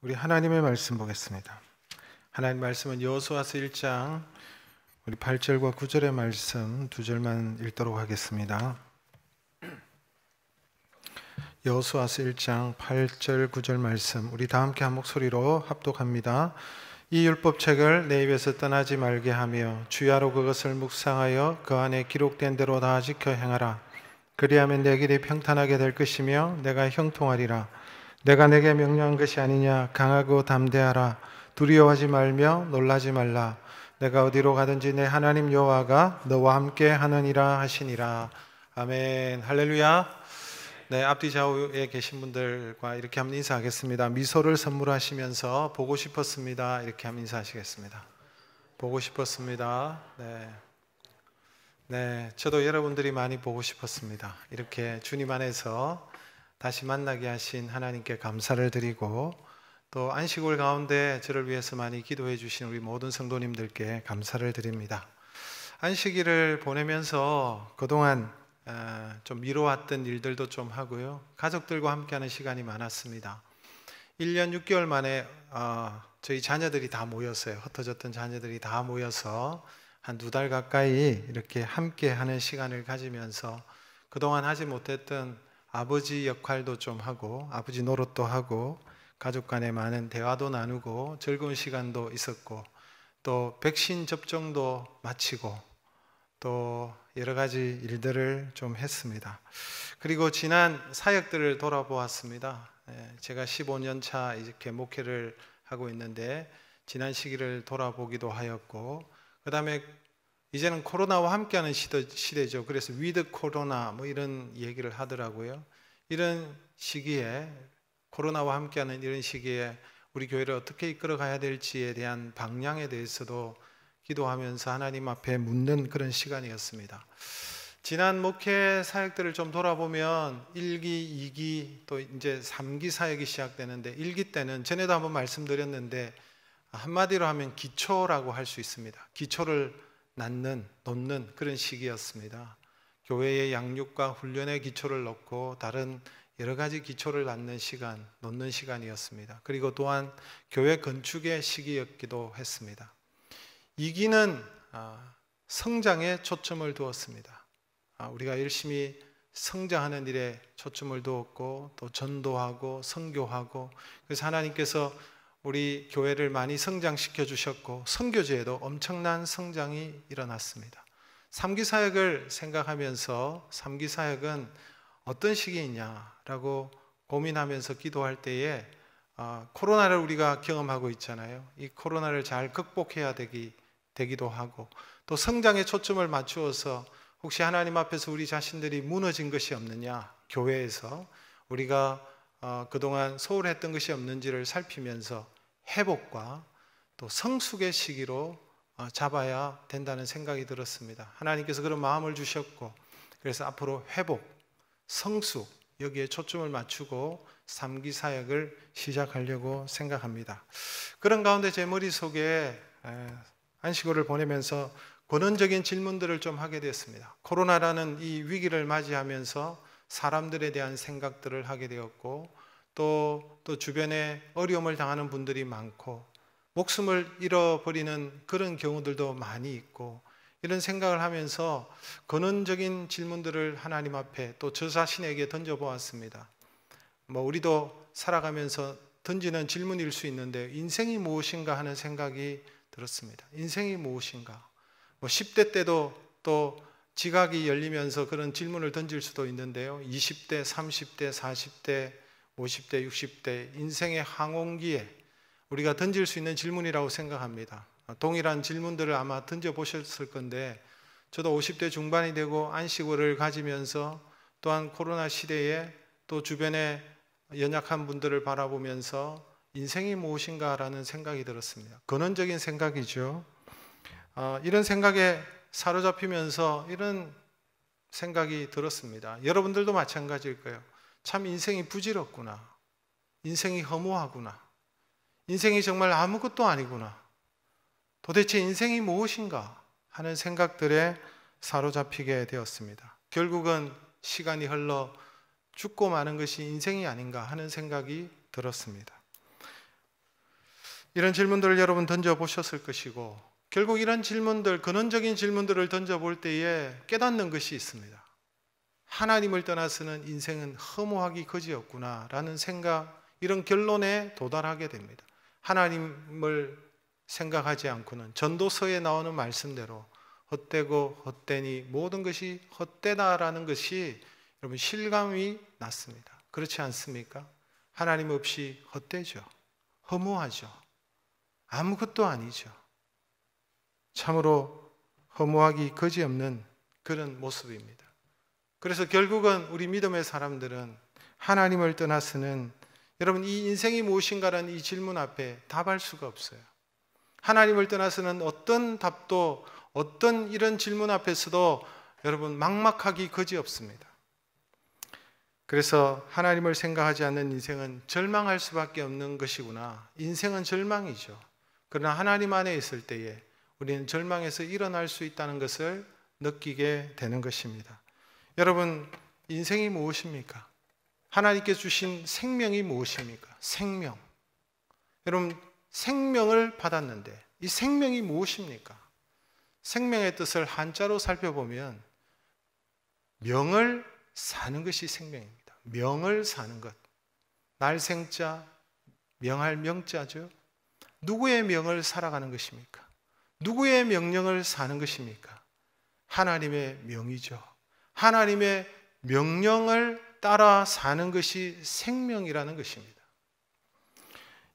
우리 하나님의 말씀 보겠습니다. 하나님 말씀은 여호수아서 1장 우리 8절과 9절의 말씀 두 절만 읽도록 하겠습니다. 여호수아서 1장 8절 9절 말씀 우리 다 함께 한 목소리로 합독합니다. 이 율법책을 내 입에서 떠나지 말게 하며 주야로 그것을 묵상하여 그 안에 기록된 대로 다 지켜 행하라. 그리하면 내 길이 평탄하게 될 것이며 내가 형통하리라. 내가 내게 명령한 것이 아니냐. 강하고 담대하라. 두려워하지 말며 놀라지 말라. 내가 어디로 가든지 내 하나님 여호와가 너와 함께 하느니라 하시니라. 아멘. 할렐루야. 네, 앞뒤 좌우에 계신 분들과 이렇게 한번 인사하겠습니다. 미소를 선물하시면서 보고 싶었습니다. 이렇게 한번 인사하시겠습니다. 보고 싶었습니다. 네, 저도 여러분들이 많이 보고 싶었습니다. 이렇게 주님 안에서 다시 만나게 하신 하나님께 감사를 드리고 또 안식월 가운데 저를 위해서 많이 기도해 주신 우리 모든 성도님들께 감사를 드립니다. 안식일을 보내면서 그동안 좀 미뤄왔던 일들도 좀 하고요. 가족들과 함께하는 시간이 많았습니다. 1년 6개월 만에 저희 자녀들이 다 모였어요. 흩어졌던 자녀들이 다 모여서 한 2달 가까이 이렇게 함께하는 시간을 가지면서 그동안 하지 못했던 아버지 역할도 좀 하고 아버지 노릇도 하고 가족 간에 많은 대화도 나누고 즐거운 시간도 있었고 또 백신 접종도 마치고 또 여러 가지 일들을 좀 했습니다. 그리고 지난 사역들을 돌아보았습니다. 제가 15년 차 이렇게 목회를 하고 있는데 지난 시기를 돌아보기도 하였고 그 다음에 이제는 코로나와 함께하는 시대죠. 그래서 위드 코로나 뭐 이런 얘기를 하더라고요. 이런 시기에 코로나와 함께하는 이런 시기에 우리 교회를 어떻게 이끌어 가야 될지에 대한 방향에 대해서도 기도하면서 하나님 앞에 묻는 그런 시간이었습니다. 지난 목회 사역들을 좀 돌아보면 1기, 2기 또 이제 3기 사역이 시작되는데 1기 때는 전에도 한번 말씀드렸는데 한마디로 하면 기초라고 할 수 있습니다. 기초를 놓는 그런 시기였습니다. 교회의 양육과 훈련의 기초를 놓고 다른 여러 가지 기초를 놓는 시간이었습니다. 그리고 또한 교회 건축의 시기였기도 했습니다. 2기는 성장에 초점을 두었습니다. 우리가 열심히 성장하는 일에 초점을 두었고 또 전도하고 선교하고 그래서 하나님께서 우리 교회를 많이 성장시켜 주셨고 선교제에도 엄청난 성장이 일어났습니다. 3기 사역을 생각하면서 3기 사역은 어떤 시기이냐라고 고민하면서 기도할 때에 코로나를 우리가 경험하고 있잖아요. 이 코로나를 잘 극복해야 되기도 하고 또 성장에 초점을 맞추어서 혹시 하나님 앞에서 우리 자신들이 무너진 것이 없느냐, 교회에서 우리가 그동안 소홀했던 것이 없는지를 살피면서 회복과 또 성숙의 시기로 잡아야 된다는 생각이 들었습니다. 하나님께서 그런 마음을 주셨고 그래서 앞으로 회복, 성숙 여기에 초점을 맞추고 3기 사역을 시작하려고 생각합니다. 그런 가운데 제 머릿속에 안식월을 보내면서 근원적인 질문들을 좀 하게 됐습니다. 코로나라는 이 위기를 맞이하면서 사람들에 대한 생각들을 하게 되었고 또 주변에 어려움을 당하는 분들이 많고 목숨을 잃어버리는 그런 경우들도 많이 있고 이런 생각을 하면서 근원적인 질문들을 하나님 앞에 또 저 자신에게 던져보았습니다. 우리도 살아가면서 던지는 질문일 수 있는데 인생이 무엇인가 하는 생각이 들었습니다. 인생이 무엇인가? 10대 때도 또 지각이 열리면서 그런 질문을 던질 수도 있는데요. 20대, 30대, 40대, 50대, 60대 인생의 항온기에 우리가 던질 수 있는 질문이라고 생각합니다. 동일한 질문들을 아마 던져보셨을 건데 저도 50대 중반이 되고 안식월을 가지면서 또한 코로나 시대에 또 주변에 연약한 분들을 바라보면서 인생이 무엇인가라는 생각이 들었습니다. 근원적인 생각이죠. 이런 생각에 사로잡히면서 이런 생각이 들었습니다. 여러분들도 마찬가지일 거예요. 참 인생이 부질없구나. 인생이 허무하구나. 인생이 정말 아무것도 아니구나. 도대체 인생이 무엇인가 하는 생각들에 사로잡히게 되었습니다. 결국은 시간이 흘러 죽고 마는 것이 인생이 아닌가 하는 생각이 들었습니다. 이런 질문들을 여러분 던져보셨을 것이고, 결국 이런 질문들, 근원적인 질문들을 던져볼 때에 깨닫는 것이 있습니다. 하나님을 떠나서는 인생은 허무하기 거지없구나 라는 생각, 이런 결론에 도달하게 됩니다. 하나님을 생각하지 않고는 전도서에 나오는 말씀대로 헛되고 헛되니 모든 것이 헛되다라는 것이 여러분 실감이 났습니다. 그렇지 않습니까? 하나님 없이 헛되죠. 허무하죠. 아무것도 아니죠. 참으로 허무하기 거지없는 그런 모습입니다. 그래서 결국은 우리 믿음의 사람들은 하나님을 떠나서는 여러분 이 인생이 무엇인가라는 이 질문 앞에 답할 수가 없어요. 하나님을 떠나서는 어떤 답도, 어떤 이런 질문 앞에서도 여러분 막막하기 거지없습니다. 그래서 하나님을 생각하지 않는 인생은 절망할 수밖에 없는 것이구나. 인생은 절망이죠. 그러나 하나님 안에 있을 때에 우리는 절망에서 일어날 수 있다는 것을 느끼게 되는 것입니다. 여러분, 인생이 무엇입니까? 하나님께 주신 생명이 무엇입니까? 생명. 여러분, 생명을 받았는데 이 생명이 무엇입니까? 생명의 뜻을 한자로 살펴보면 명을 사는 것이 생명입니다. 명을 사는 것. 날생자, 명할 명자죠. 누구의 명을 살아가는 것입니까? 누구의 명령을 사는 것입니까? 하나님의 명이죠. 하나님의 명령을 따라 사는 것이 생명이라는 것입니다.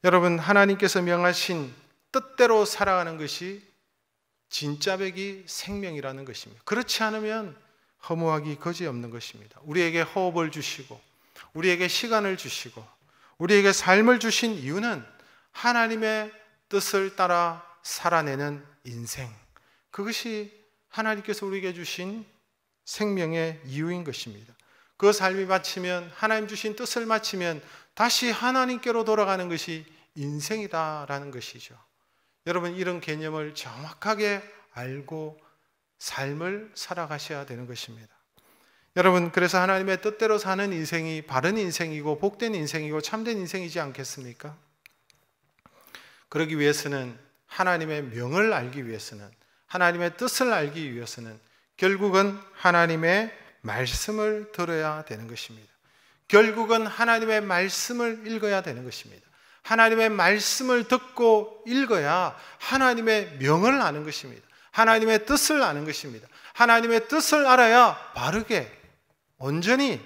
여러분, 하나님께서 명하신 뜻대로 살아가는 것이 진짜배기 생명이라는 것입니다. 그렇지 않으면 허무하기 거지없는 것입니다. 우리에게 호흡을 주시고 우리에게 시간을 주시고 우리에게 삶을 주신 이유는 하나님의 뜻을 따라 살아내는 인생, 그것이 하나님께서 우리에게 주신 생명의 이유인 것입니다. 그 삶이 마치면, 하나님 주신 뜻을 마치면 다시 하나님께로 돌아가는 것이 인생이다라는 것이죠. 여러분, 이런 개념을 정확하게 알고 삶을 살아가셔야 되는 것입니다. 여러분, 그래서 하나님의 뜻대로 사는 인생이 바른 인생이고 복된 인생이고 참된 인생이지 않겠습니까? 그러기 위해서는, 하나님의 명을 알기 위해서는, 하나님의 뜻을 알기 위해서는 결국은 하나님의 말씀을 들어야 되는 것입니다. 결국은 하나님의 말씀을 읽어야 되는 것입니다. 하나님의 말씀을 듣고 읽어야 하나님의 명을 아는 것입니다. 하나님의 뜻을 아는 것입니다. 하나님의 뜻을 알아야 바르게 온전히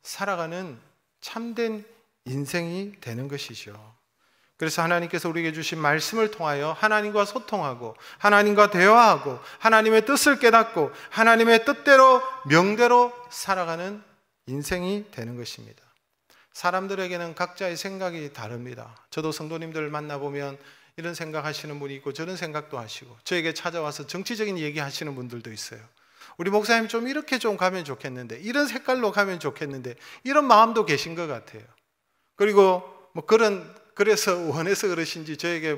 살아가는 참된 인생이 되는 것이죠. 그래서 하나님께서 우리에게 주신 말씀을 통하여 하나님과 소통하고 하나님과 대화하고 하나님의 뜻을 깨닫고 하나님의 뜻대로 명대로 살아가는 인생이 되는 것입니다. 사람들에게는 각자의 생각이 다릅니다. 저도 성도님들을 만나보면 이런 생각하시는 분이 있고 저런 생각도 하시고, 저에게 찾아와서 정치적인 얘기 하시는 분들도 있어요. 우리 목사님 좀 이렇게 좀 가면 좋겠는데, 이런 색깔로 가면 좋겠는데, 이런 마음도 계신 것 같아요. 그리고 그래서 원해서 그러신지 저에게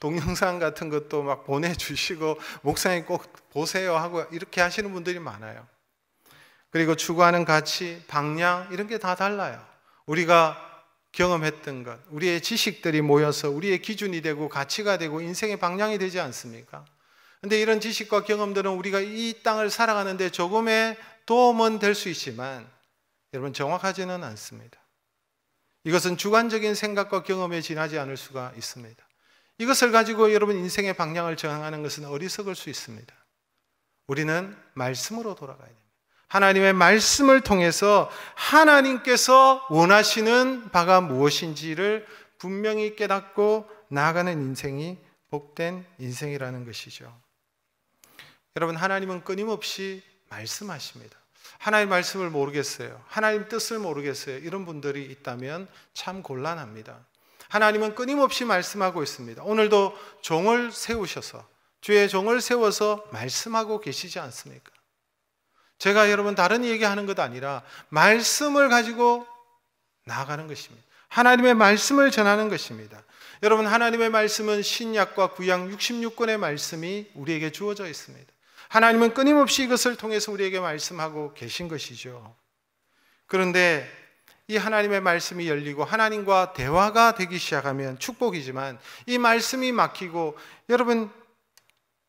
동영상 같은 것도 막 보내주시고 목사님 꼭 보세요 하고 이렇게 하시는 분들이 많아요. 그리고 추구하는 가치, 방향 이런 게 다 달라요. 우리가 경험했던 것, 우리의 지식들이 모여서 우리의 기준이 되고 가치가 되고 인생의 방향이 되지 않습니까? 그런데 이런 지식과 경험들은 우리가 이 땅을 살아가는데 조금의 도움은 될 수 있지만 여러분, 정확하지는 않습니다. 이것은 주관적인 생각과 경험에 지나지 않을 수가 있습니다. 이것을 가지고 여러분 인생의 방향을 정하는 것은 어리석을 수 있습니다. 우리는 말씀으로 돌아가야 됩니다. 하나님의 말씀을 통해서 하나님께서 원하시는 바가 무엇인지를 분명히 깨닫고 나아가는 인생이 복된 인생이라는 것이죠. 여러분, 하나님은 끊임없이 말씀하십니다. 하나님 말씀을 모르겠어요, 하나님 뜻을 모르겠어요, 이런 분들이 있다면 참 곤란합니다. 하나님은 끊임없이 말씀하고 있습니다. 오늘도 종을 세우셔서, 주의 종을 세워서 말씀하고 계시지 않습니까? 제가 여러분 다른 얘기하는 것 아니라 말씀을 가지고 나아가는 것입니다. 하나님의 말씀을 전하는 것입니다. 여러분, 하나님의 말씀은 신약과 구약 66권의 말씀이 우리에게 주어져 있습니다. 하나님은 끊임없이 이것을 통해서 우리에게 말씀하고 계신 것이죠. 그런데 이 하나님의 말씀이 열리고 하나님과 대화가 되기 시작하면 축복이지만, 이 말씀이 막히고 여러분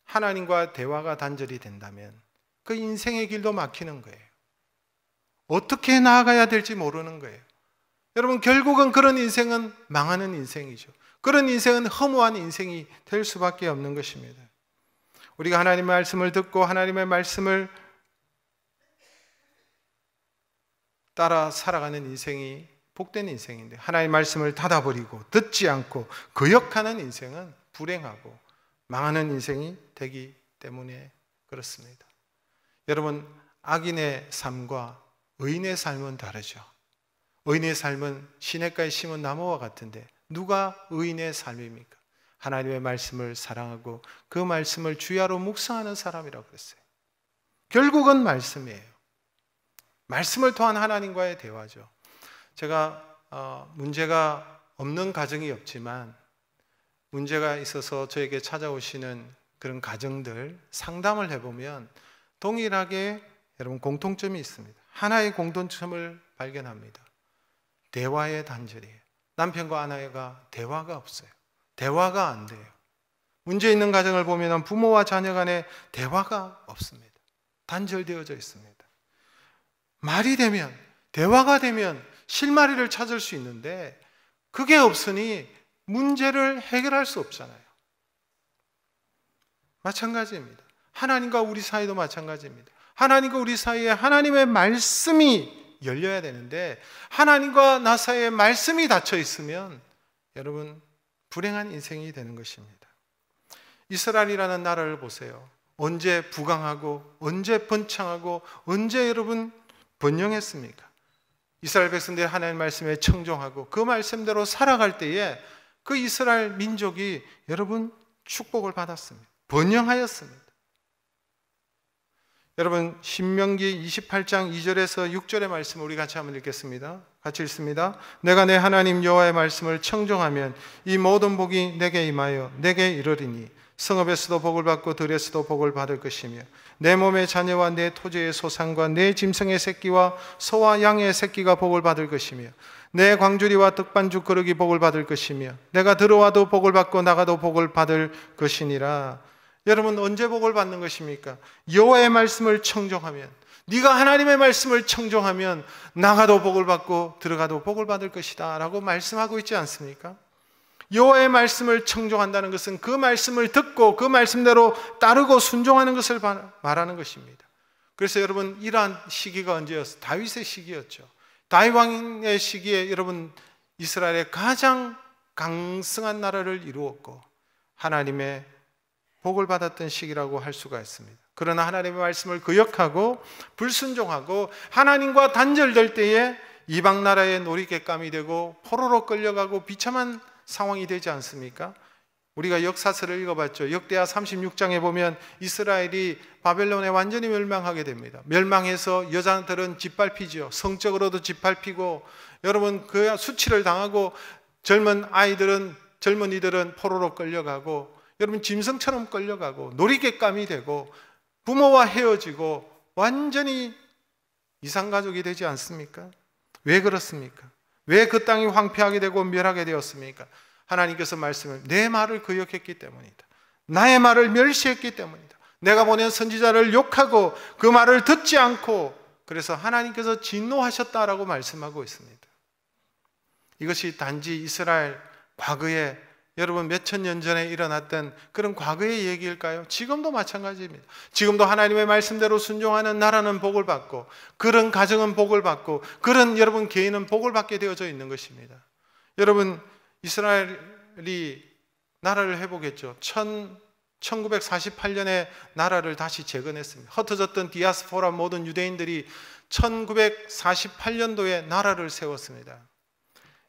하나님과 대화가 단절이 된다면 그 인생의 길도 막히는 거예요. 어떻게 나아가야 될지 모르는 거예요. 여러분, 결국은 그런 인생은 망하는 인생이죠. 그런 인생은 허무한 인생이 될 수밖에 없는 것입니다. 우리가 하나님의 말씀을 듣고 하나님의 말씀을 따라 살아가는 인생이 복된 인생인데, 하나님의 말씀을 닫아버리고 듣지 않고 거역하는 인생은 불행하고 망하는 인생이 되기 때문에 그렇습니다. 여러분, 악인의 삶과 의인의 삶은 다르죠. 의인의 삶은 시냇가에 심은 나무와 같은데 누가 의인의 삶입니까? 하나님의 말씀을 사랑하고 그 말씀을 주야로 묵상하는 사람이라고 그랬어요. 결국은 말씀이에요. 말씀을 통한 하나님과의 대화죠. 제가 문제가 없는 가정이 없지만 문제가 있어서 저에게 찾아오시는 그런 가정들 상담을 해보면 동일하게 여러분 공통점이 있습니다. 하나의 공통점을 발견합니다. 대화의 단절이에요. 남편과 아내가 대화가 없어요. 대화가 안 돼요. 문제 있는 가정을 보면 부모와 자녀 간에 대화가 없습니다. 단절되어져 있습니다. 말이 되면, 대화가 되면 실마리를 찾을 수 있는데 그게 없으니 문제를 해결할 수 없잖아요. 마찬가지입니다. 하나님과 우리 사이도 마찬가지입니다. 하나님과 우리 사이에 하나님의 말씀이 열려야 되는데 하나님과 나 사이에 말씀이 닫혀 있으면 여러분 불행한 인생이 되는 것입니다. 이스라엘이라는 나라를 보세요. 언제 부강하고 언제 번창하고 언제 여러분 번영했습니까? 이스라엘 백성들이 하나님의 말씀에 청종하고 그 말씀대로 살아갈 때에 그 이스라엘 민족이 여러분 축복을 받았습니다. 번영하였습니다. 여러분 신명기 28장 2절에서 6절의 말씀을 우리 같이 한번 읽겠습니다. 같이 읽습니다. 내가 내 하나님 여호와의 말씀을 청종하면 이 모든 복이 내게 임하여 내게 이르리니 성읍에서도 복을 받고 들에서도 복을 받을 것이며 내 몸의 자녀와 내 토지의 소산과 내 짐승의 새끼와 소와 양의 새끼가 복을 받을 것이며 내 광주리와 떡반죽 그릇이 복을 받을 것이며 내가 들어와도 복을 받고 나가도 복을 받을 것이니라. 여러분 언제 복을 받는 것입니까? 여호와의 말씀을 청종하면, 네가 하나님의 말씀을 청종하면 나가도 복을 받고 들어가도 복을 받을 것이다 라고 말씀하고 있지 않습니까? 여호와의 말씀을 청종한다는 것은 그 말씀을 듣고 그 말씀대로 따르고 순종하는 것을 말하는 것입니다. 그래서 여러분 이러한 시기가 언제였어요? 다윗의 시기였죠. 다윗 왕의 시기에 여러분 이스라엘의 가장 강성한 나라를 이루었고 하나님의 복을 받았던 시기라고 할 수가 있습니다. 그러나 하나님의 말씀을 거역하고 불순종하고 하나님과 단절될 때에 이방 나라의 놀이객감이 되고 포로로 끌려가고 비참한 상황이 되지 않습니까? 우리가 역사서를 읽어봤죠. 역대하 36장에 보면 이스라엘이 바벨론에 완전히 멸망하게 됩니다. 멸망해서 여자들은 짓밟히죠. 성적으로도 짓밟히고 여러분 그 수치를 당하고 젊은이들은 포로로 끌려가고 여러분 짐승처럼 끌려가고 놀이객감이 되고 부모와 헤어지고 완전히 이상가족이 되지 않습니까? 왜 그렇습니까? 왜 그 땅이 황폐하게 되고 멸하게 되었습니까? 하나님께서 말씀을 내 말을 거역했기 때문이다. 나의 말을 멸시했기 때문이다. 내가 보낸 선지자를 욕하고 그 말을 듣지 않고 그래서 하나님께서 진노하셨다라고 말씀하고 있습니다. 이것이 단지 이스라엘 과거에 여러분 몇천 년 전에 일어났던 그런 과거의 얘기일까요? 지금도 마찬가지입니다. 지금도 하나님의 말씀대로 순종하는 나라는 복을 받고 그런 가정은 복을 받고 그런 여러분 개인은 복을 받게 되어져 있는 것입니다. 여러분 이스라엘이 나라를 회복했죠. 1948년에 나라를 다시 재건했습니다. 흩어졌던 디아스포라 모든 유대인들이 1948년도에 나라를 세웠습니다.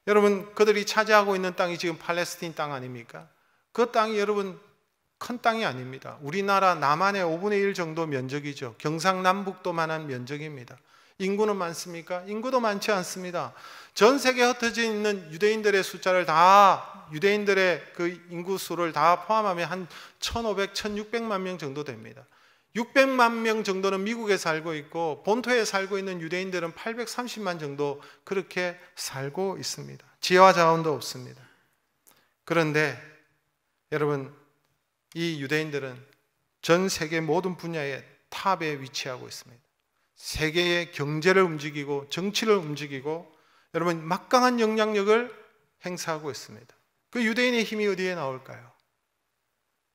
여러분 그들이 차지하고 있는 땅이 지금 팔레스틴 땅 아닙니까? 그 땅이 여러분 큰 땅이 아닙니다. 우리나라 남한의 5분의 1 정도 면적이죠. 경상남북도만한 면적입니다. 인구는 많습니까? 인구도 많지 않습니다. 전 세계에 흩어져 있는 유대인들의 숫자를 다 유대인들의 그 인구 수를 다 포함하면 한 1,500, 1,600만 명 정도 됩니다. 600만 명 정도는 미국에 살고 있고 본토에 살고 있는 유대인들은 830만 정도 그렇게 살고 있습니다. 지혜와 자원도 없습니다. 그런데 여러분, 이 유대인들은 전 세계 모든 분야의 탑에 위치하고 있습니다. 세계의 경제를 움직이고 정치를 움직이고 여러분 막강한 영향력을 행사하고 있습니다. 그 유대인의 힘이 어디에 나올까요?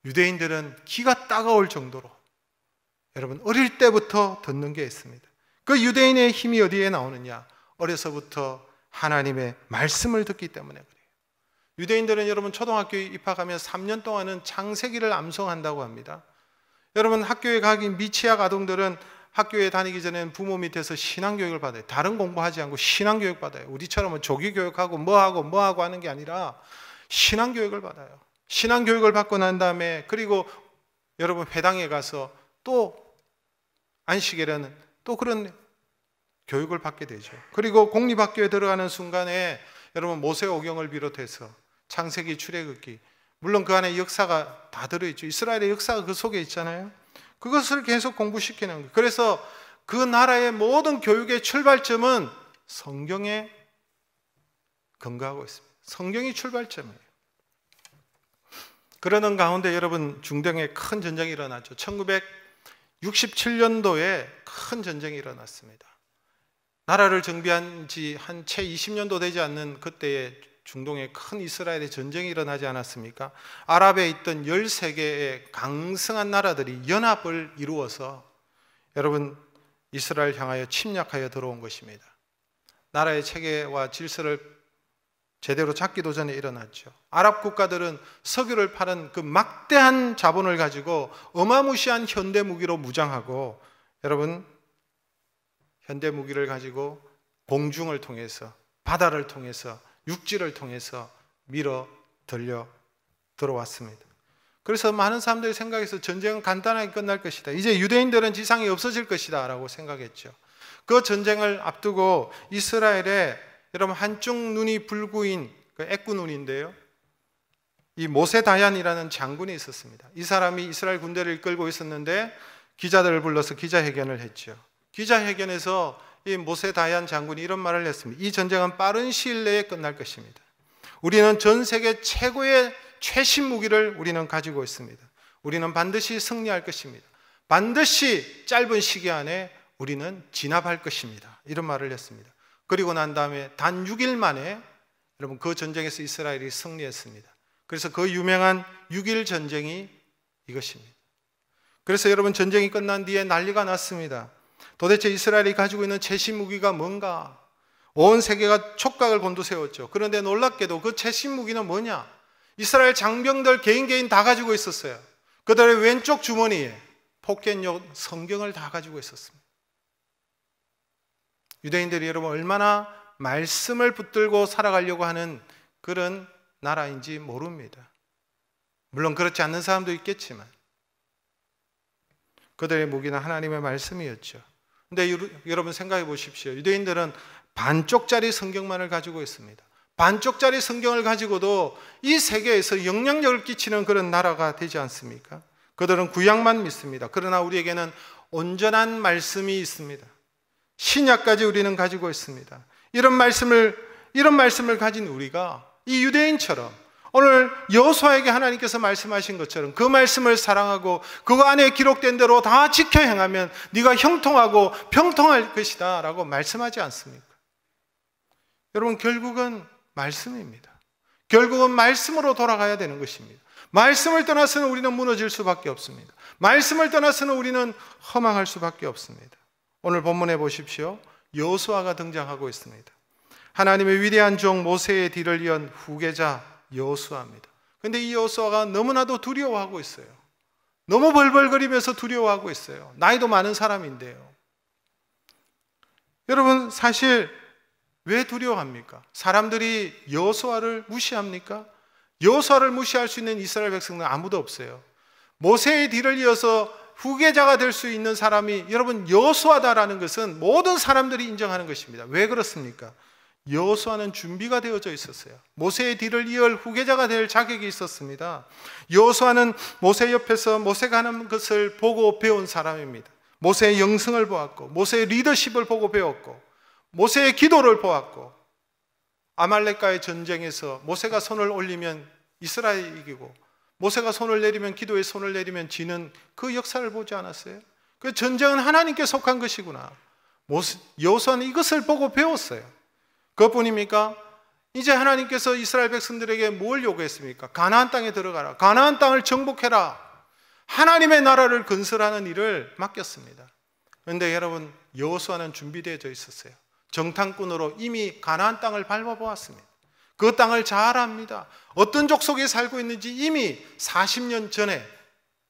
유대인들은 기가 따가울 정도로 여러분 어릴 때부터 듣는 게 있습니다. 그 유대인의 힘이 어디에 나오느냐? 어려서부터 하나님의 말씀을 듣기 때문에 그래요. 유대인들은 여러분 초등학교에 입학하면 3년 동안은 창세기를 암송한다고 합니다. 여러분 학교에 가기 미취학 아동들은 학교에 다니기 전에는 부모 밑에서 신앙교육을 받아요. 다른 공부하지 않고 신앙교육 받아요. 우리처럼 조기교육하고 뭐하고 하는 게 아니라 신앙교육을 받아요. 신앙교육을 받고 난 다음에 그리고 여러분 회당에 가서 또 안식일에는 또 그런 교육을 받게 되죠. 그리고 공립학교에 들어가는 순간에 여러분 모세오경을 비롯해서 창세기, 출애굽기, 물론 그 안에 역사가 다 들어있죠. 이스라엘의 역사가 그 속에 있잖아요. 그것을 계속 공부시키는 거예요. 그래서 그 나라의 모든 교육의 출발점은 성경에 근거하고 있습니다. 성경이 출발점이에요. 그러는 가운데 여러분 중동에 큰 전쟁이 일어났죠. 1967년도에 큰 전쟁이 일어났습니다. 나라를 정비한 지 한 채 20년도 되지 않는 그때에 중동에 큰 이스라엘의 전쟁이 일어나지 않았습니까? 아랍에 있던 13개의 강성한 나라들이 연합을 이루어서 여러분 이스라엘 향하여 침략하여 들어온 것입니다. 나라의 체계와 질서를 제대로 잡기도 전에 일어났죠. 아랍 국가들은 석유를 파는 그 막대한 자본을 가지고 어마무시한 현대 무기로 무장하고 여러분 현대 무기를 가지고 공중을 통해서 바다를 통해서 육지를 통해서 밀어 들려 들어왔습니다. 그래서 많은 사람들이 생각해서 전쟁은 간단하게 끝날 것이다. 이제 유대인들은 지상에 없어질 것이다 라고 생각했죠. 그 전쟁을 앞두고 이스라엘에 여러분 한쪽 눈이 불구인 그 애꾸 눈인데요. 이 모세다얀이라는 장군이 있었습니다. 이 사람이 이스라엘 군대를 이끌고 있었는데 기자들을 불러서 기자회견을 했죠. 기자회견에서 이 모세다얀 장군이 이런 말을 했습니다. 이 전쟁은 빠른 시일 내에 끝날 것입니다. 우리는 전 세계 최고의 최신 무기를 우리는 가지고 있습니다. 우리는 반드시 승리할 것입니다. 반드시 짧은 시기 안에 우리는 진압할 것입니다. 이런 말을 했습니다. 그리고 난 다음에 단 6일 만에 여러분 그 전쟁에서 이스라엘이 승리했습니다. 그래서 그 유명한 6일 전쟁이 이것입니다. 그래서 여러분 전쟁이 끝난 뒤에 난리가 났습니다. 도대체 이스라엘이 가지고 있는 최신 무기가 뭔가? 온 세계가 촉각을 곤두세웠죠. 그런데 놀랍게도 그 최신 무기는 뭐냐? 이스라엘 장병들 개인 다 가지고 있었어요. 그들의 왼쪽 주머니에 포켓용 성경을 다 가지고 있었습니다. 유대인들이 여러분 얼마나 말씀을 붙들고 살아가려고 하는 그런 나라인지 모릅니다. 물론 그렇지 않는 사람도 있겠지만 그들의 무기는 하나님의 말씀이었죠. 근데 여러분 생각해 보십시오. 유대인들은 반쪽짜리 성경만을 가지고 있습니다. 반쪽짜리 성경을 가지고도 이 세계에서 영향력을 끼치는 그런 나라가 되지 않습니까? 그들은 구약만 믿습니다. 그러나 우리에게는 온전한 말씀이 있습니다. 신약까지 우리는 가지고 있습니다. 이런 말씀을 가진 우리가 이 유대인처럼 오늘 여호수아에게 하나님께서 말씀하신 것처럼 그 말씀을 사랑하고 그 안에 기록된 대로 다 지켜 행하면 네가 형통하고 평통할 것이다 라고 말씀하지 않습니까? 여러분 결국은 말씀입니다. 결국은 말씀으로 돌아가야 되는 것입니다. 말씀을 떠나서는 우리는 무너질 수밖에 없습니다. 말씀을 떠나서는 우리는 허망할 수밖에 없습니다. 오늘 본문에 보십시오. 여호수아가 등장하고 있습니다. 하나님의 위대한 종 모세의 뒤를 이은 후계자 여호수아입니다. 그런데 이 여호수아가 너무나도 두려워하고 있어요. 너무 벌벌거리면서 두려워하고 있어요. 나이도 많은 사람인데요. 여러분 사실 왜 두려워합니까? 사람들이 여호수아를 무시합니까? 여호수아를 무시할 수 있는 이스라엘 백성은 아무도 없어요. 모세의 뒤를 이어서 후계자가 될 수 있는 사람이 여러분 여호수아다라는 것은 모든 사람들이 인정하는 것입니다. 왜 그렇습니까? 여호수아는 준비가 되어져 있었어요. 모세의 뒤를 이을 후계자가 될 자격이 있었습니다. 여호수아는 모세 옆에서 모세가 하는 것을 보고 배운 사람입니다. 모세의 영성을 보았고, 모세의 리더십을 보고 배웠고, 모세의 기도를 보았고, 아말렉과의 전쟁에서 모세가 손을 올리면 이스라엘이 이기고, 모세가 손을 내리면, 기도에 손을 내리면 지는 그 역사를 보지 않았어요? 그 전쟁은 하나님께 속한 것이구나. 여호수아는 이것을 보고 배웠어요. 그것뿐입니까? 이제 하나님께서 이스라엘 백성들에게 뭘 요구했습니까? 가나안 땅에 들어가라. 가나안 땅을 정복해라. 하나님의 나라를 건설하는 일을 맡겼습니다. 그런데 여러분, 여호수아는 준비되어져 있었어요. 정탐꾼으로 이미 가나안 땅을 밟아보았습니다. 그 땅을 잘 압니다. 어떤 족속에 살고 있는지 이미 40년 전에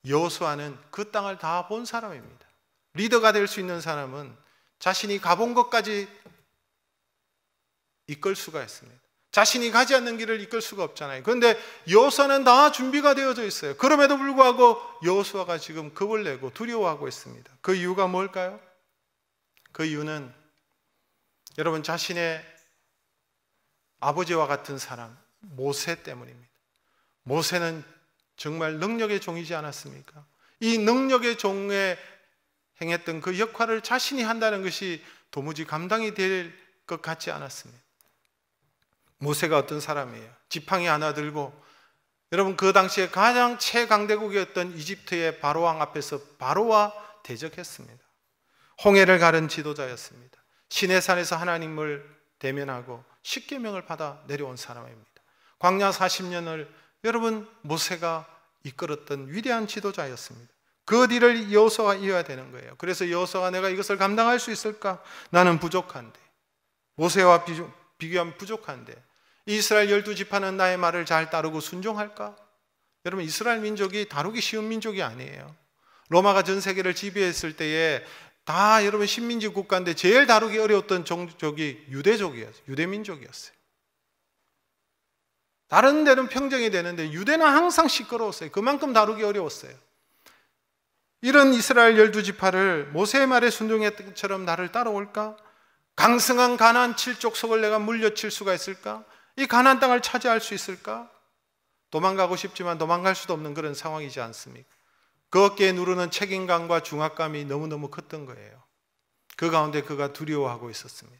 여호수아는 그 땅을 다 본 사람입니다. 리더가 될 수 있는 사람은 자신이 가본 것까지 이끌 수가 있습니다. 자신이 가지 않는 길을 이끌 수가 없잖아요. 그런데 여호수아는 다 준비가 되어져 있어요. 그럼에도 불구하고 여호수아가 지금 겁을 내고 두려워하고 있습니다. 그 이유가 뭘까요? 그 이유는 여러분, 자신의 아버지와 같은 사람 모세 때문입니다. 모세는 정말 능력의 종이지 않았습니까? 이 능력의 종에 행했던 그 역할을 자신이 한다는 것이 도무지 감당이 될 것 같지 않았습니다. 모세가 어떤 사람이에요? 지팡이 하나 들고, 여러분, 그 당시에 가장 최강대국이었던 이집트의 바로왕 앞에서 바로와 대적했습니다. 홍해를 가른 지도자였습니다. 시내산에서 하나님을 대면하고 십계명을 받아 내려온 사람입니다. 광야 40년을 여러분, 모세가 이끌었던 위대한 지도자였습니다. 그 뒤를 여호수아가 이어야 되는 거예요. 그래서 여호수아가 내가 이것을 감당할 수 있을까? 나는 부족한데, 모세와 비교하면 부족한데, 이스라엘 12지파는 나의 말을 잘 따르고 순종할까? 여러분, 이스라엘 민족이 다루기 쉬운 민족이 아니에요. 로마가 전 세계를 지배했을 때에 다 여러분 식민지 국가인데 제일 다루기 어려웠던 종족이 유대족이었어요. 유대민족이었어요. 다른 데는 평정이 되는데 유대는 항상 시끄러웠어요. 그만큼 다루기 어려웠어요. 이런 이스라엘 12지파를 모세의 말에 순종했던 것처럼 나를 따라올까? 강성한 가나안 7족속을 내가 물려칠 수가 있을까? 이 가나안 땅을 차지할 수 있을까? 도망가고 싶지만 도망갈 수도 없는 그런 상황이지 않습니까? 그 어깨에 누르는 책임감과 중압감이 너무너무 컸던 거예요. 그 가운데 그가 두려워하고 있었습니다.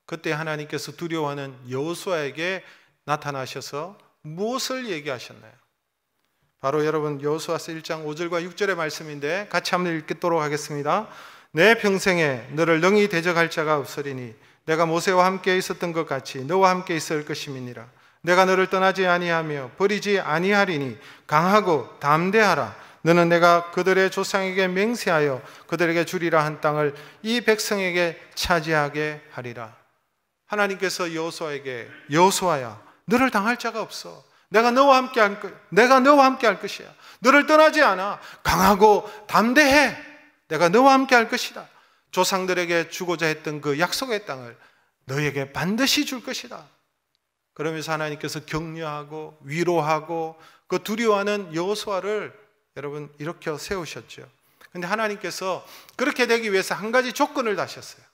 그때 하나님께서 두려워하는 여호수아에게 나타나셔서 무엇을 얘기하셨나요? 바로 여러분, 여호수아서 1장 5절과 6절의 말씀인데 같이 한번 읽도록 하겠습니다. 내 평생에 너를 능히 대적할 자가 없으리니 내가 모세와 함께 있었던 것 같이 너와 함께 있을 것임이니라. 내가 너를 떠나지 아니하며 버리지 아니하리니 강하고 담대하라. 너는 내가 그들의 조상에게 맹세하여 그들에게 주리라 한 땅을 이 백성에게 차지하게 하리라. 하나님께서 여호수아에게, 여호수아야, 너를 당할 자가 없어. 내가 너와 함께 할 것이야. 너를 떠나지 않아. 강하고 담대해. 내가 너와 함께 할 것이다. 조상들에게 주고자 했던 그 약속의 땅을 너에게 반드시 줄 것이다. 그러면서 하나님께서 격려하고 위로하고 그 두려워하는 여호수아를 여러분 이렇게 세우셨죠. 그런데 하나님께서 그렇게 되기 위해서 한 가지 조건을 다셨어요.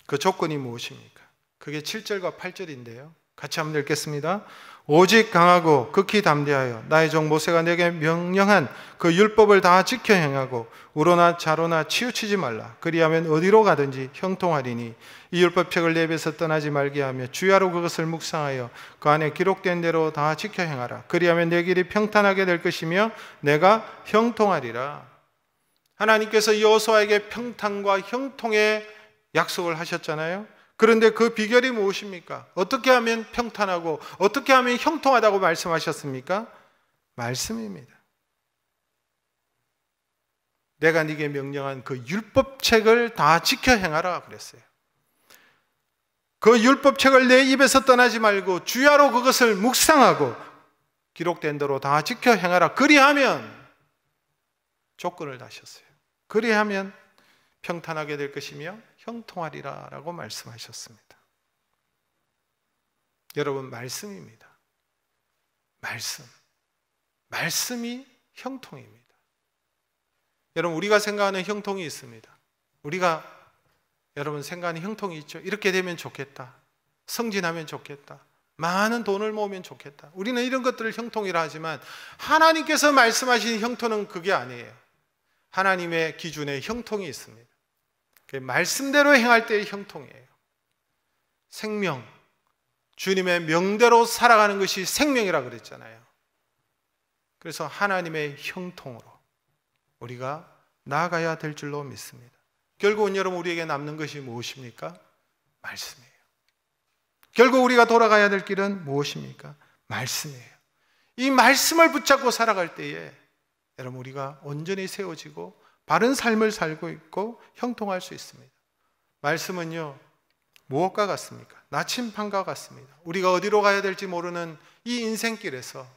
그 조건이 무엇입니까? 그게 7절과 8절인데요. 같이 한번 읽겠습니다. 오직 강하고 극히 담대하여 나의 종 모세가 내게 명령한 그 율법을 다 지켜 행하고 우로나 좌로나 치우치지 말라. 그리하면 어디로 가든지 형통하리니 이 율법책을 내 입에서 떠나지 말게 하며 주야로 그것을 묵상하여 그 안에 기록된 대로 다 지켜 행하라. 그리하면 내 길이 평탄하게 될 것이며 내가 형통하리라. 하나님께서 여호수아에게 평탄과 형통의 약속을 하셨잖아요. 그런데 그 비결이 무엇입니까? 어떻게 하면 평탄하고 어떻게 하면 형통하다고 말씀하셨습니까? 말씀입니다. 내가 네게 명령한 그 율법책을 다 지켜 행하라 그랬어요. 그 율법책을 내 입에서 떠나지 말고 주야로 그것을 묵상하고 기록된 대로 다 지켜 행하라. 그리하면 조건을 다셨어요. 그리하면 평탄하게 될 것이며 형통하리라 라고 말씀하셨습니다. 여러분, 말씀입니다. 말씀이 형통입니다. 여러분, 우리가 생각하는 형통이 있습니다. 우리가 여러분 생각하는 형통이 있죠. 이렇게 되면 좋겠다. 승진하면 좋겠다. 많은 돈을 모으면 좋겠다. 우리는 이런 것들을 형통이라 하지만 하나님께서 말씀하신 형통은 그게 아니에요. 하나님의 기준에 형통이 있습니다. 말씀대로 행할 때의 형통이에요. 생명, 주님의 명대로 살아가는 것이 생명이라 그랬잖아요. 그래서 하나님의 형통으로 우리가 나아가야 될 줄로 믿습니다. 결국은 여러분 우리에게 남는 것이 무엇입니까? 말씀이에요. 결국 우리가 돌아가야 될 길은 무엇입니까? 말씀이에요. 이 말씀을 붙잡고 살아갈 때에 여러분 우리가 온전히 세워지고 바른 삶을 살고 있고 형통할 수 있습니다. 말씀은요 무엇과 같습니까? 나침판과 같습니다. 우리가 어디로 가야 될지 모르는 이 인생길에서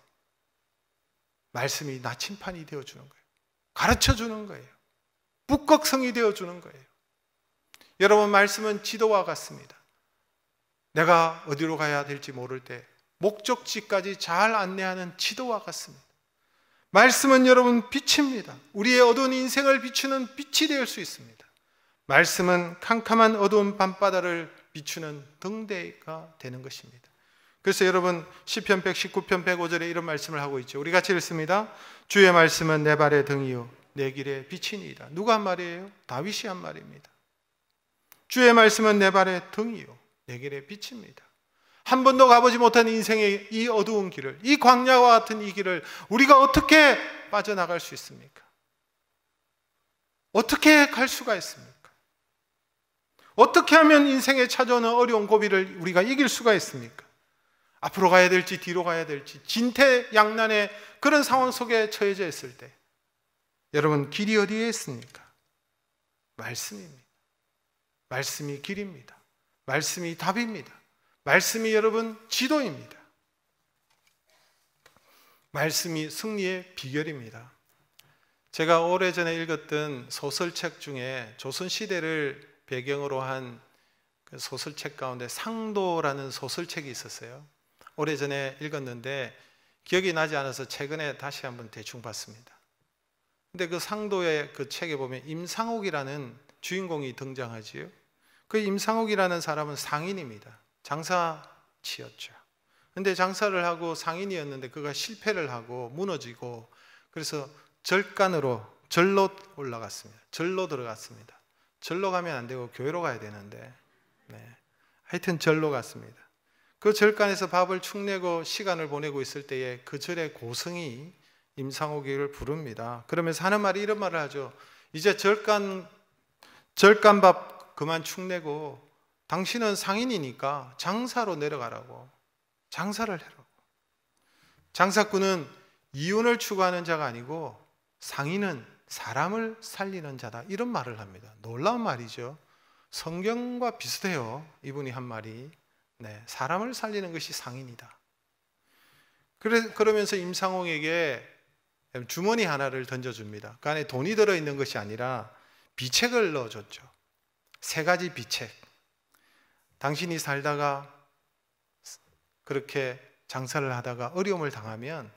말씀이 나침판이 되어주는 거예요. 가르쳐주는 거예요. 북극성이 되어주는 거예요. 여러분 말씀은 지도와 같습니다. 내가 어디로 가야 될지 모를 때 목적지까지 잘 안내하는 지도와 같습니다. 말씀은 여러분 빛입니다. 우리의 어두운 인생을 비추는 빛이 될 수 있습니다. 말씀은 캄캄한 어두운 밤바다를 비추는 등대가 되는 것입니다. 그래서 여러분 시편 119편 105절에 이런 말씀을 하고 있죠. 우리 같이 읽습니다. 주의 말씀은 내 발의 등이요 내 길의 빛이니이다. 누가 한 말이에요? 다윗이 한 말입니다. 주의 말씀은 내 발의 등이요 내 길의 빛입니다. 한 번도 가보지 못한 인생의 이 어두운 길을, 이 광야와 같은 이 길을 우리가 어떻게 빠져나갈 수 있습니까? 어떻게 갈 수가 있습니까? 어떻게 하면 인생에 찾아오는 어려운 고비를 우리가 이길 수가 있습니까? 앞으로 가야 될지 뒤로 가야 될지 진퇴양난의 그런 상황 속에 처해져 있을 때 여러분 길이 어디에 있습니까? 말씀입니다. 말씀이 길입니다. 말씀이 답입니다. 말씀이 여러분 지도입니다. 말씀이 승리의 비결입니다. 제가 오래전에 읽었던 소설책 중에 조선시대를 배경으로 한 그 소설책 가운데 상도라는 소설책이 있었어요. 오래전에 읽었는데 기억이 나지 않아서 최근에 다시 한번 대충 봤습니다. 근데 그 상도의 그 책에 보면 임상옥이라는 주인공이 등장하지요. 그 임상옥이라는 사람은 상인입니다. 장사치였죠. 근데 장사를 하고 상인이었는데 그가 실패를 하고 무너지고 그래서 절간으로 절로 올라갔습니다. 절로 들어갔습니다. 절로 가면 안 되고 교회로 가야 되는데 하여튼 절로 갔습니다. 그 절간에서 밥을 축내고 시간을 보내고 있을 때에 그 절의 고승이 임상옥이를 부릅니다. 그러면서 하는 말이 이런 말을 하죠. 이제 절간밥 그만 축내고 당신은 상인이니까 장사로 내려가라고. 장사를 해라고. 장사꾼은 이윤을 추구하는 자가 아니고 상인은 사람을 살리는 자다. 이런 말을 합니다. 놀라운 말이죠. 성경과 비슷해요. 이분이 한 말이. 사람을 살리는 것이 상인이다. 그러면서 임상홍에게 주머니 하나를 던져줍니다. 그 안에 돈이 들어있는 것이 아니라 비책을 넣어줬죠. 3가지 비책. 당신이 살다가 그렇게 장사를 하다가 어려움을 당하면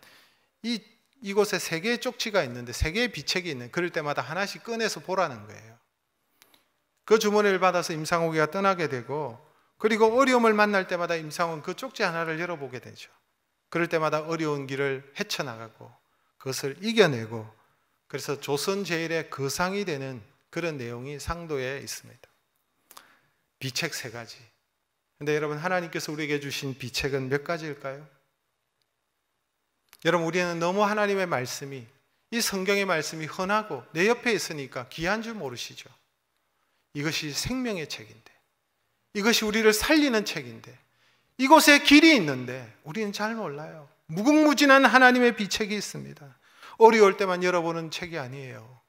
이곳에 3개의 쪽지가 있는데 3개의 비책이 있는 그럴 때마다 하나씩 꺼내서 보라는 거예요. 그 주머니를 받아서 임상옥이가 떠나게 되고 그리고 어려움을 만날 때마다 임상옥은 그 쪽지 하나를 열어보게 되죠. 그럴 때마다 어려운 길을 헤쳐나가고 그것을 이겨내고 그래서 조선제일의 거상이 되는 그런 내용이 상도에 있습니다. 비책 3가지. 근데 여러분 하나님께서 우리에게 주신 비책은 몇 가지일까요? 여러분 우리는 너무 하나님의 말씀이 이 성경의 말씀이 흔하고 내 옆에 있으니까 귀한 줄 모르시죠. 이것이 생명의 책인데 이것이 우리를 살리는 책인데 이곳에 길이 있는데 우리는 잘 몰라요. 무궁무진한 하나님의 비책이 있습니다. 어려울 때만 열어보는 책이 아니에요.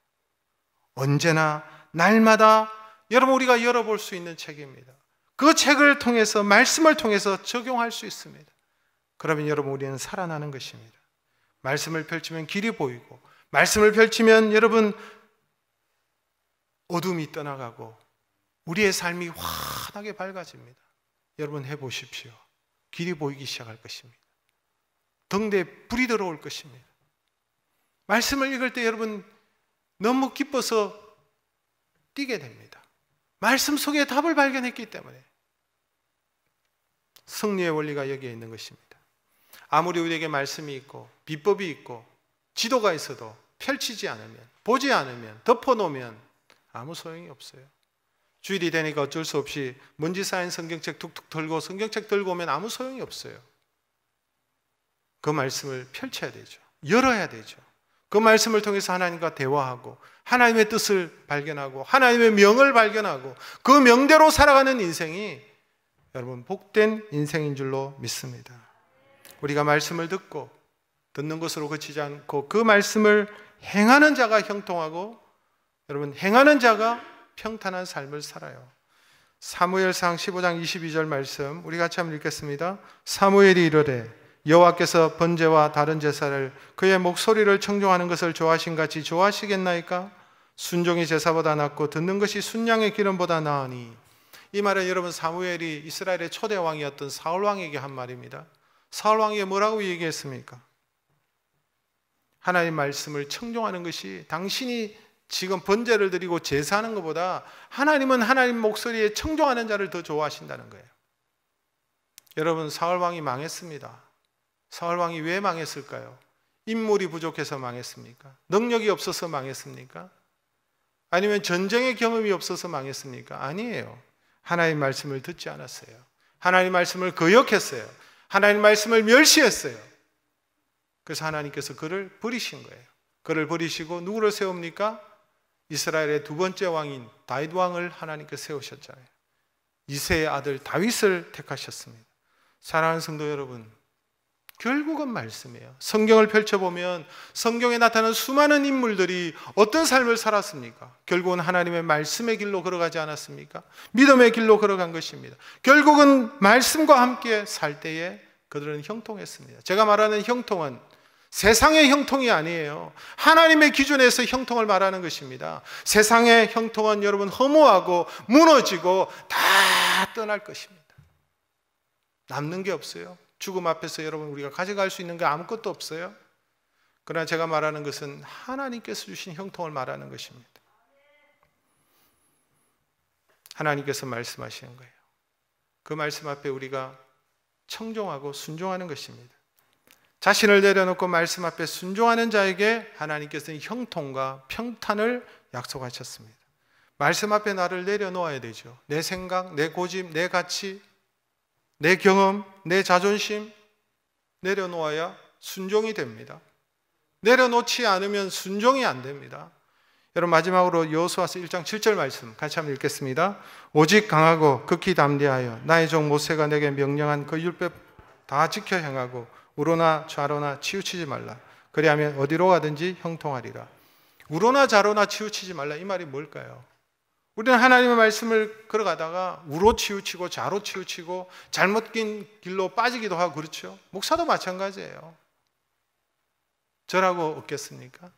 언제나 날마다 여러분 우리가 열어볼 수 있는 책입니다. 그 책을 통해서 말씀을 통해서 적용할 수 있습니다. 그러면 여러분 우리는 살아나는 것입니다. 말씀을 펼치면 길이 보이고 말씀을 펼치면 여러분 어둠이 떠나가고 우리의 삶이 환하게 밝아집니다. 여러분 해보십시오. 길이 보이기 시작할 것입니다. 등대에 불이 들어올 것입니다. 말씀을 읽을 때 여러분 너무 기뻐서 뛰게 됩니다. 말씀 속에 답을 발견했기 때문에 승리의 원리가 여기에 있는 것입니다. 아무리 우리에게 말씀이 있고 비법이 있고 지도가 있어도 펼치지 않으면, 보지 않으면, 덮어놓으면 아무 소용이 없어요. 주일이 되니까 어쩔 수 없이 먼지 쌓인 성경책 툭툭 들고 성경책 들고 오면 아무 소용이 없어요. 그 말씀을 펼쳐야 되죠. 열어야 되죠. 그 말씀을 통해서 하나님과 대화하고 하나님의 뜻을 발견하고 하나님의 명을 발견하고 그 명대로 살아가는 인생이 여러분 복된 인생인 줄로 믿습니다. 우리가 말씀을 듣고 듣는 것으로 그치지 않고 그 말씀을 행하는 자가 형통하고 여러분 행하는 자가 평탄한 삶을 살아요. 사무엘상 15장 22절 말씀 우리 같이 한번 읽겠습니다. 사무엘이 이르되 여호와께서 번제와 다른 제사를 그의 목소리를 청종하는 것을 좋아하신 같이 좋아하시겠나이까? 순종이 제사보다 낫고 듣는 것이 순양의 기름보다 나으니. 이 말은 여러분 사무엘이 이스라엘의 초대 왕이었던 사울 왕에게 한 말입니다. 사울 왕에게 뭐라고 얘기했습니까? 하나님 말씀을 청종하는 것이 당신이 지금 번제를 드리고 제사하는 것보다 하나님은 하나님 목소리에 청종하는 자를 더 좋아하신다는 거예요. 여러분 사울 왕이 망했습니다. 사울 왕이 왜 망했을까요? 인물이 부족해서 망했습니까? 능력이 없어서 망했습니까? 아니면 전쟁의 경험이 없어서 망했습니까? 아니에요. 하나님 말씀을 듣지 않았어요. 하나님 말씀을 거역했어요. 하나님 말씀을 멸시했어요. 그래서 하나님께서 그를 버리신 거예요. 그를 버리시고 누구를 세웁니까? 이스라엘의 두 번째 왕인 다윗 왕을 하나님께서 세우셨잖아요. 이새의 아들 다윗을 택하셨습니다. 사랑하는 성도 여러분, 결국은 말씀이에요. 성경을 펼쳐보면 성경에 나타나는 수많은 인물들이 어떤 삶을 살았습니까? 결국은 하나님의 말씀의 길로 걸어가지 않았습니까? 믿음의 길로 걸어간 것입니다. 결국은 말씀과 함께 살 때에 그들은 형통했습니다. 제가 말하는 형통은 세상의 형통이 아니에요. 하나님의 기준에서 형통을 말하는 것입니다. 세상의 형통은 여러분 허무하고 무너지고 다 떠날 것입니다. 남는 게 없어요. 죽음 앞에서 여러분 우리가 가져갈 수 있는 게 아무것도 없어요. 그러나 제가 말하는 것은 하나님께서 주신 형통을 말하는 것입니다. 하나님께서 말씀하시는 거예요. 그 말씀 앞에 우리가 청종하고 순종하는 것입니다. 자신을 내려놓고 말씀 앞에 순종하는 자에게 하나님께서는 형통과 평탄을 약속하셨습니다. 말씀 앞에 나를 내려놓아야 되죠. 내 생각, 내 고집, 내 가치, 내 경험, 내 자존심 내려놓아야 순종이 됩니다. 내려놓지 않으면 순종이 안 됩니다. 여러분 마지막으로 여호수아서 1장 7절 말씀 같이 한번 읽겠습니다. 오직 강하고 극히 담대하여 나의 종 모세가 내게 명령한 그 율법 다 지켜 행하고 우로나 좌로나 치우치지 말라. 그리하면 어디로 가든지 형통하리라. 우로나 좌로나 치우치지 말라. 이 말이 뭘까요? 우리는 하나님의 말씀을 걸어가다가 우로 치우치고 좌로 치우치고 잘못된 길로 빠지기도 하고 그렇죠. 목사도 마찬가지예요. 저라고 없겠습니까?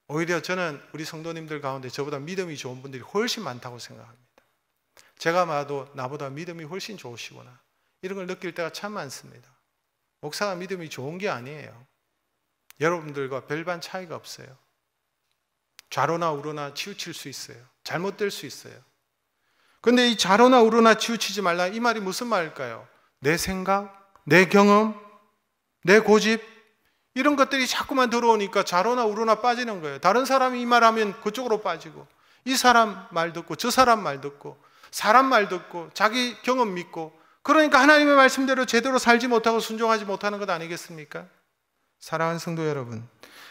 오히려 저는 우리 성도님들 가운데 저보다 믿음이 좋은 분들이 훨씬 많다고 생각합니다. 제가 봐도 나보다 믿음이 훨씬 좋으시구나 이런 걸 느낄 때가 참 많습니다. 목사가 믿음이 좋은 게 아니에요. 여러분들과 별반 차이가 없어요. 좌로나 우로나 치우칠 수 있어요. 잘못될 수 있어요. 그런데 이 좌로나 우로나 치우치지 말라 이 말이 무슨 말일까요? 내 생각, 내 경험, 내 고집 이런 것들이 자꾸만 들어오니까 좌로나 우로나 빠지는 거예요. 다른 사람이 이 말하면 그쪽으로 빠지고 이 사람 말 듣고 저 사람 말 듣고 사람 말 듣고 자기 경험 믿고 그러니까 하나님의 말씀대로 제대로 살지 못하고 순종하지 못하는 것 아니겠습니까? 사랑하는 성도 여러분,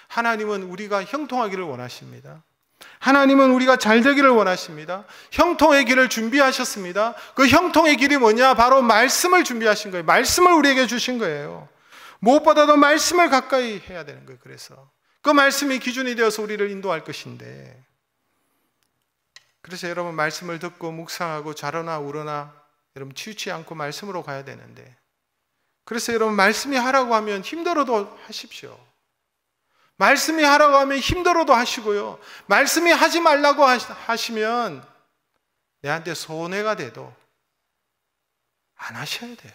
하나님은 우리가 형통하기를 원하십니다. 하나님은 우리가 잘 되기를 원하십니다. 형통의 길을 준비하셨습니다. 그 형통의 길이 뭐냐? 바로 말씀을 준비하신 거예요. 말씀을 우리에게 주신 거예요. 무엇보다도 말씀을 가까이 해야 되는 거예요. 그래서 그 말씀이 기준이 되어서 우리를 인도할 것인데, 그래서 여러분 말씀을 듣고 묵상하고 좌로나 우로나 여러분 치우치지 않고 말씀으로 가야 되는데, 그래서 여러분 말씀이 하라고 하면 힘들어도 하십시오. 말씀이 하라고 하면 힘들어도 하시고요. 말씀이 하지 말라고 하시면 내한테 손해가 돼도 안 하셔야 돼요.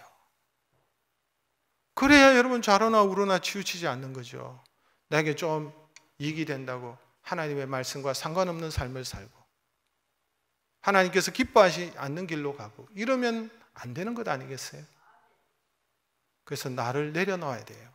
그래야 여러분 좌로나 우로나 치우치지 않는 거죠. 나에게 좀 이익이 된다고 하나님의 말씀과 상관없는 삶을 살고 하나님께서 기뻐하지 않는 길로 가고 이러면 안 되는 것 아니겠어요? 그래서 나를 내려놔야 돼요.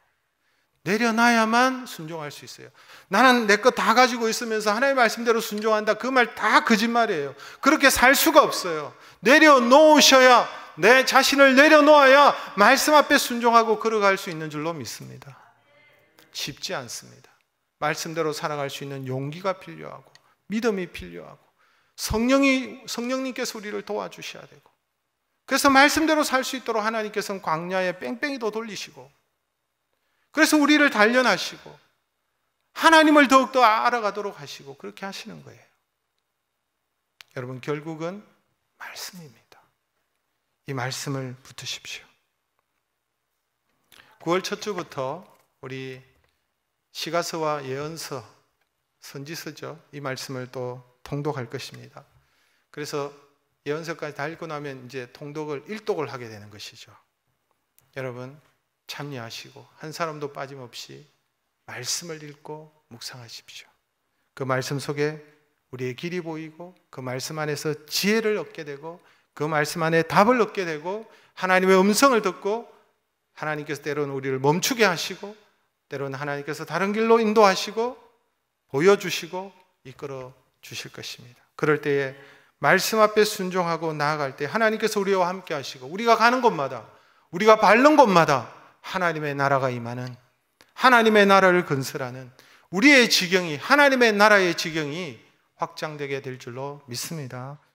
내려놔야만 순종할 수 있어요. 나는 내 거 다 가지고 있으면서 하나님의 말씀대로 순종한다, 그 말 다 거짓말이에요. 그렇게 살 수가 없어요. 내려놓으셔야, 내 자신을 내려놓아야 말씀 앞에 순종하고 걸어갈 수 있는 줄로 믿습니다. 쉽지 않습니다. 말씀대로 살아갈 수 있는 용기가 필요하고 믿음이 필요하고 성령님께서 우리를 도와주셔야 되고, 그래서 말씀대로 살 수 있도록 하나님께서는 광야에 뺑뺑이도 돌리시고, 그래서 우리를 단련하시고 하나님을 더욱더 알아가도록 하시고 그렇게 하시는 거예요. 여러분, 결국은 말씀입니다. 이 말씀을 붙드십시오. 9월 첫 주부터 우리 시가서와 예언서, 선지서죠, 이 말씀을 또 통독할 것입니다. 그래서 예언서까지 다 읽고 나면 이제 통독을 일독을 하게 되는 것이죠. 여러분, 참여하시고 한 사람도 빠짐없이 말씀을 읽고 묵상하십시오. 그 말씀 속에 우리의 길이 보이고 그 말씀 안에서 지혜를 얻게 되고 그 말씀 안에 답을 얻게 되고 하나님의 음성을 듣고 하나님께서 때로는 우리를 멈추게 하시고 때로는 하나님께서 다른 길로 인도하시고 보여주시고 이끌어 주실 것입니다. 그럴 때에 말씀 앞에 순종하고 나아갈 때 하나님께서 우리와 함께 하시고 우리가 가는 곳마다, 우리가 밟는 곳마다 하나님의 나라가 임하는, 하나님의 나라를 건설하는 우리의 지경이, 하나님의 나라의 지경이 확장되게 될 줄로 믿습니다.